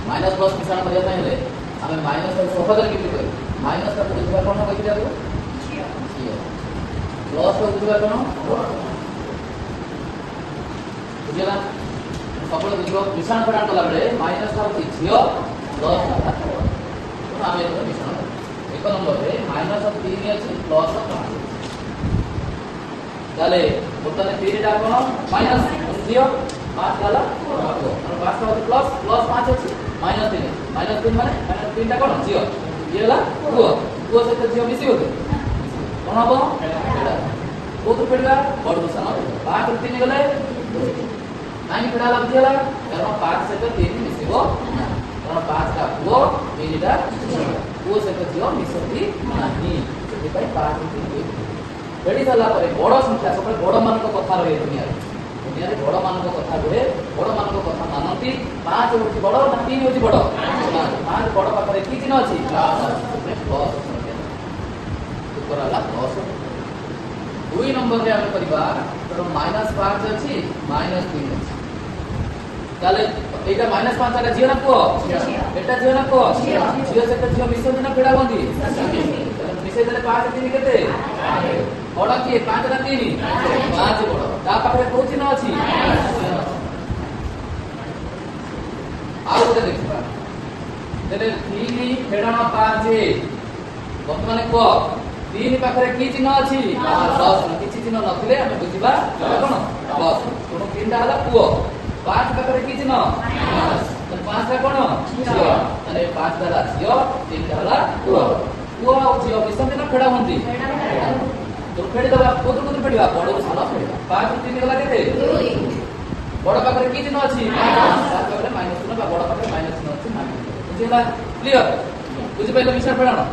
minus plus मिश्रण करिया ପାଇଁ ହେଲେ ଆମେ माइनस କୁ ସହଜରେ କେମିତି କରିବୁ माइनस କୁ ବୁଝିବା କ'ଣ କହିଥିଲେ ଆଗରୁ प्लस କୁ ବୁଝିବା କ'ଣ बुझिला सबले बुझिबो मिश्रण प्रदान कला बेले माइनस ता होची झियो प्लस ता तो आमे तो मिश्रण एक नंबर रे माइनस 3 अछि प्लस 5 তাহলে বর্তমানে 3 টা কোন মাইনাস 0 5 গলা আর 5 টা হচ্ছে প্লাস প্লাস 5 আছে মাইনাস 3 মানে মাইনাস 3 টা কোন 0 ये वाला 2 से 0 मिसी होते कोन हबो एटा कोत पेडगा बड़ दिशा ना 5 3 गले 9 पेडा लग दिला कारण 5 से 3 मिसिबो कारण 5 का 2 3 टा 2 से 0 मिसती नाही से भाई 5 3 बेडी साला परे बड़ संख्या सब बड़ मान को कथा रहे दुनिया रे बड़ मान को कथा रहे बड़ मान को कथा मानती 5 होची बड़ ना 3 होची बड़ 5 बड़ पाखरे की चिन्ह अछि प्लस संख्या उपरला प्लस 2 नंबर रे हम करबा तो -5 अछि -3 अछि ताले एटा -5 आटा जियो ना को एटा जियो ना को जियो से जियो मिशन ना पेडा बंदी मिसे देले 5 3 केते बड़ किए 5 ना 3 5 बड़ ता पाखरे को चिन्ह अछि आउ गोटे देखबा देले 3 फेडण 5 वर्तमान को 3 पाखरे की चिन्ह अछि 10 किछि चिन्ह नथिले हम बुझिबा कोन 10 कोन 3 टा हला पुओ 5 पाखरे की चिन्ह 5 टा कोन झियो अरे 5 टा झियो 3 टा हला पुओ पुओ आ झियो मिशन ना फेडा हंती तो फेडी दबा कोदर फेडीबा बड़ साला फेडीबा 5 3 गला केते 2 बड़ पाखरे की चिन्ह अछि 5 पाखरे माइनस चिन्ह बा बड़ पाखरे माइनस चिन्ह अछि बुझिला क्लियर बुझि पाइले मिशन फेडानो